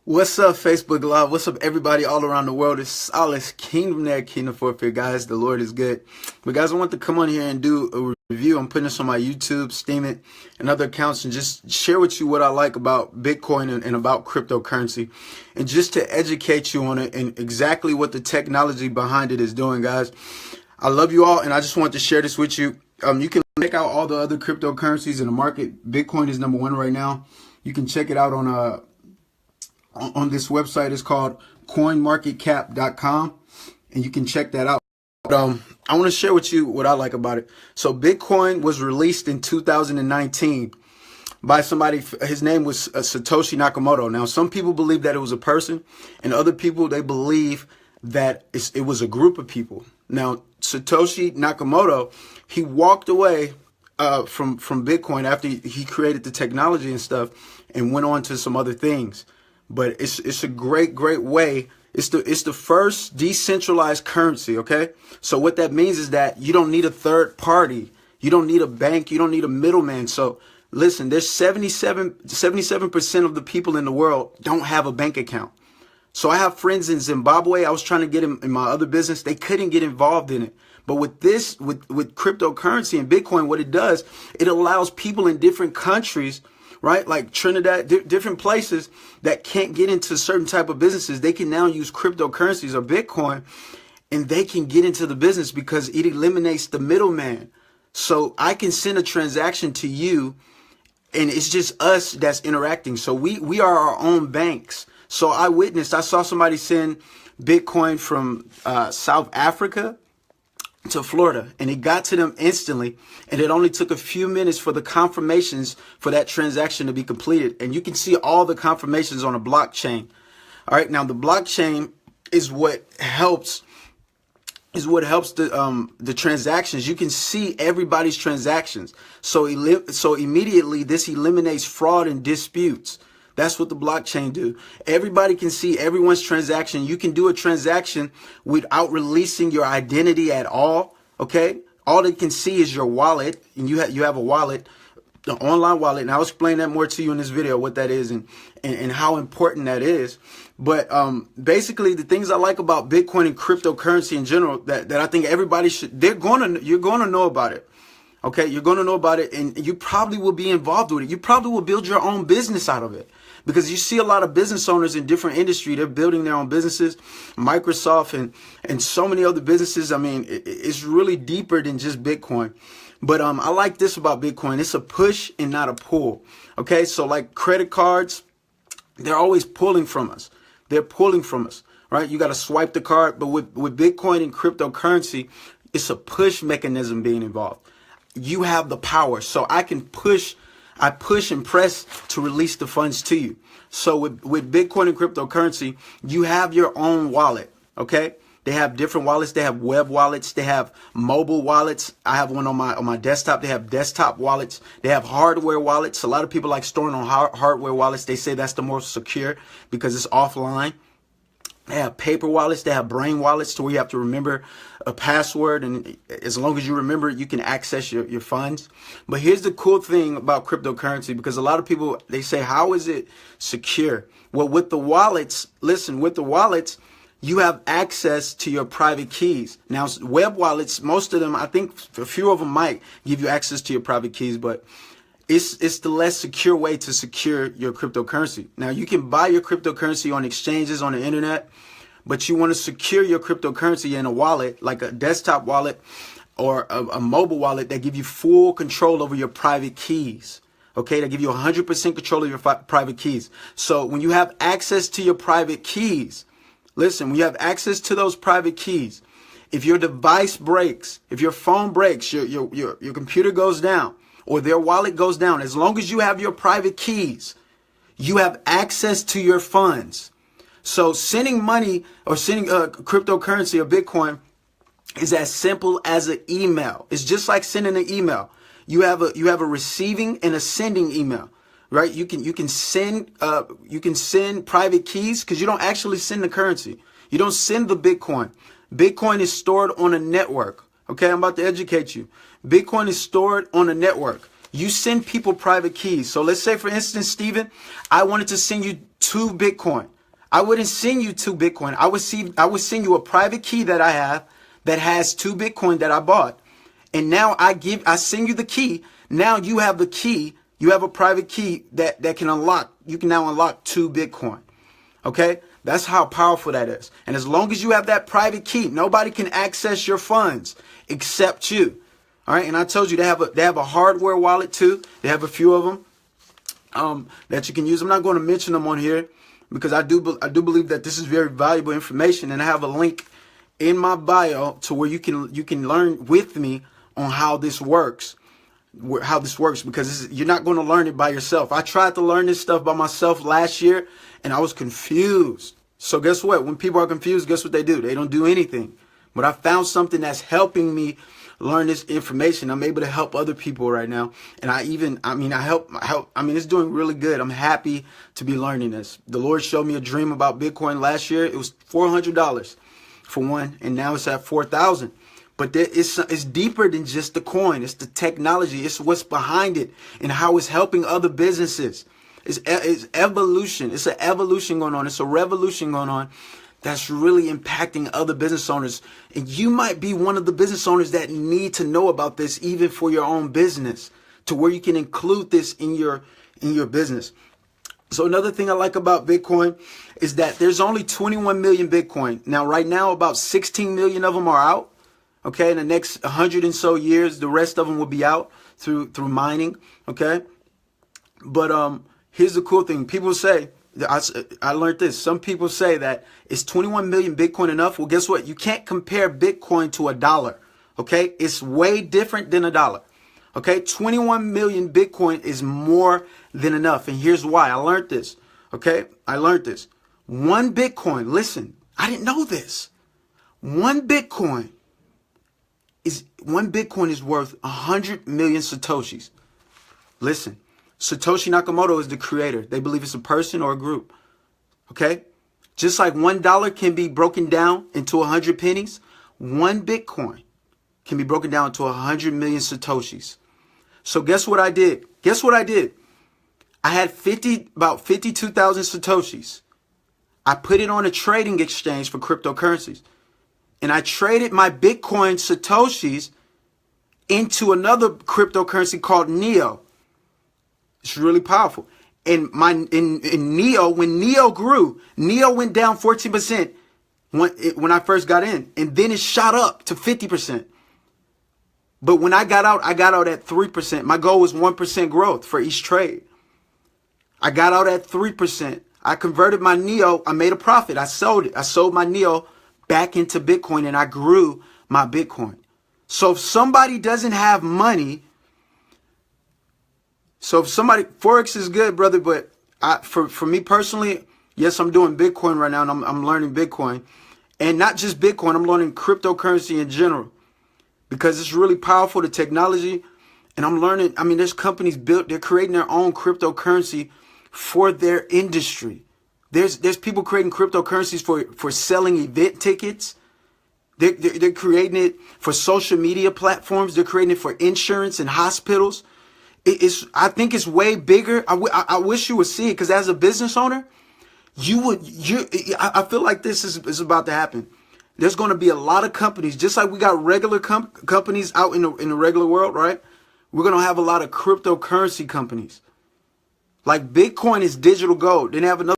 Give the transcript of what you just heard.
What's up, Facebook Live? What's up, everybody all around the world? It's Silas King IV here, guys. The Lord is good. But guys, I want to come on here and do a review. I'm putting this on my YouTube, Steemit, and other accounts, and just share with you what I like about Bitcoin and about cryptocurrency, and just to educate you on it and exactly what the technology behind it is doing, guys. I love you all, and I just want to share this with you. You can check out all the other cryptocurrencies in the market. Bitcoin is #1 right now. You can check it out on this website. Is called coinmarketcap.com, and you can check that out. I want to share with you what I like about it. So Bitcoin was released in 2019 by somebody. His name was Satoshi Nakamoto. Now, some people believe that it was a person, and other people, they believe that it was a group of people. Now, Satoshi Nakamoto, he walked away from Bitcoin after he created the technology and stuff, and went on to some other things. But it's a great way. It's the first decentralized currency, okay? So what that means is that you don't need a third party. You don't need a bank. You don't need a middleman. So listen, there's 77% of the people in the world don't have a bank account. So I have friends in Zimbabwe. I was trying to get them in my other business. They couldn't get involved in it. But with this, with cryptocurrency and Bitcoin, what it does, it allows people in different countries, right? Like Trinidad, different places that can't get into certain type of businesses. They can now use cryptocurrencies or Bitcoin, and they can get into the business because it eliminates the middleman. So I can send a transaction to you, and it's just us that's interacting. So we are our own banks. So I saw somebody send Bitcoin from South Africa to Florida, and it got to them instantly, and it only took a few minutes for the confirmations for that transaction to be completed. And you can see all the confirmations on a blockchain. All right, now the blockchain is what helps the transactions. You can see everybody's transactions. So immediately this eliminates fraud and disputes. That's what the blockchain do. Everybody can see everyone's transaction. You can do a transaction without releasing your identity at all. Okay. All they can see is your wallet, and you have a wallet, the online wallet. And I'll explain that more to you in this video, what that is and how important that is. But basically the things I like about Bitcoin and cryptocurrency in general that I think everybody you're going to know about it. Okay, you're going to know about it, and you probably will be involved with it. You probably will build your own business out of it, because you see a lot of business owners in different industry. They're building their own businesses, Microsoft and so many other businesses. I mean, it's really deeper than just Bitcoin. But I like this about Bitcoin. It's a push and not a pull. Okay, so like credit cards, they're always pulling from us. They're pulling from us, right? You got to swipe the card. But with Bitcoin and cryptocurrency, it's a push mechanism being involved. You have the power. So I push and press to release the funds to you. So with Bitcoin and cryptocurrency, you have your own wallet. Okay. They have different wallets. They have web wallets. They have mobile wallets. I have one on my desktop. They have desktop wallets. They have hardware wallets. A lot of people like storing on hardware wallets. They say that's the most secure because it's offline. They have paper wallets. They have brain wallets to where you have to remember a password. And as long as you remember it, you can access your funds. But here's the cool thing about cryptocurrency, because a lot of people, they say, how is it secure? Well, with the wallets, listen, with the wallets, you have access to your private keys. Now, web wallets, most of them, I think a few of them might give you access to your private keys, but it's the less secure way to secure your cryptocurrency. Now, you can buy your cryptocurrency on exchanges on the internet, but you want to secure your cryptocurrency in a wallet, like a desktop wallet or a mobile wallet that give you full control over your private keys. Okay, they give you 100% control of your private keys. So when you have access to your private keys, listen, when you have access to those private keys, if your device breaks, if your phone breaks, your computer goes down, or their wallet goes down, as long as you have your private keys, you have access to your funds. So sending money or sending cryptocurrency or Bitcoin is as simple as an email. It's just like sending an email. You have a receiving and a sending email, right? You can send private keys, because you don't actually send the currency. You don't send the Bitcoin. Bitcoin is stored on a network. Okay, I'm about to educate you. Bitcoin is stored on a network. You send people private keys. So let's say, for instance, Steven, I wanted to send you 2 Bitcoin. I wouldn't send you 2 Bitcoin. I would send you a private key that I have that has 2 Bitcoin that I bought. And now I send you the key. Now you have the key. You have a private key that can unlock. You can now unlock 2 Bitcoin. Okay? That's how powerful that is. And as long as you have that private key, nobody can access your funds except you. All right? And I told you they have a hardware wallet too. They have a few of them that you can use. I'm not going to mention them on here because I do believe that this is very valuable information, and I have a link in my bio to where you can learn with me on how this works. Because you're not going to learn it by yourself. I tried to learn this stuff by myself last year, and I was confused. So guess what? When people are confused, guess what they do? They don't do anything. But I found something that's helping me learn this information. I'm able to help other people right now. And I help. It's doing really good. I'm happy to be learning this. The Lord showed me a dream about Bitcoin last year. It was $400 for one, and now it's at $4,000. But it's deeper than just the coin. It's the technology. It's what's behind it and how it's helping other businesses. It's evolution. It's an evolution going on. It's a revolution going on that's really impacting other business owners. And you might be one of the business owners that need to know about this, even for your own business, to where you can include this in your business. So another thing I like about Bitcoin is that there's only 21 million Bitcoin. Now, right now, about 16 million of them are out. Okay, in the next 100 and so years, the rest of them will be out through mining. Okay, but here's the cool thing. People say, I learned this. Some people say that is 21 million Bitcoin enough? Well, guess what? You can't compare Bitcoin to a dollar. Okay, it's way different than a dollar. Okay, 21 million Bitcoin is more than enough, and here's why. I learned this. Okay, I learned this. One Bitcoin. Listen, I didn't know this. One Bitcoin is worth 100 million Satoshis. Listen, Satoshi Nakamoto is the creator. They believe it's a person or a group. Okay? Just like $1 can be broken down into 100 pennies, one Bitcoin can be broken down to 100 million Satoshis. So guess what I did? I had about 52,000 Satoshis. I put it on a trading exchange for cryptocurrencies. And I traded my Bitcoin Satoshis into another cryptocurrency called Neo. It's really powerful. And in Neo, when Neo grew, Neo went down 14% when I first got in. And then it shot up to 50%. But when I got out at 3%. My goal was 1% growth for each trade. I got out at 3%. I converted my Neo. I made a profit. I sold it. I sold my Neo back into Bitcoin, and I grew my Bitcoin. So if somebody doesn't have money, Forex is good, brother, but for me personally, yes, I'm doing Bitcoin right now, and I'm learning Bitcoin. And not just Bitcoin, I'm learning cryptocurrency in general because it's really powerful, the technology. And I'm learning, there's companies they're creating their own cryptocurrency for their industry. There's people creating cryptocurrencies for selling event tickets. They're creating it for social media platforms. They're creating it for insurance and hospitals. I think it's way bigger. I wish you would see it, because as a business owner, I feel like this is about to happen. There's going to be a lot of companies, just like we got regular companies out in the regular world, right? We're going to have a lot of cryptocurrency companies. Like Bitcoin is digital gold. Then they have another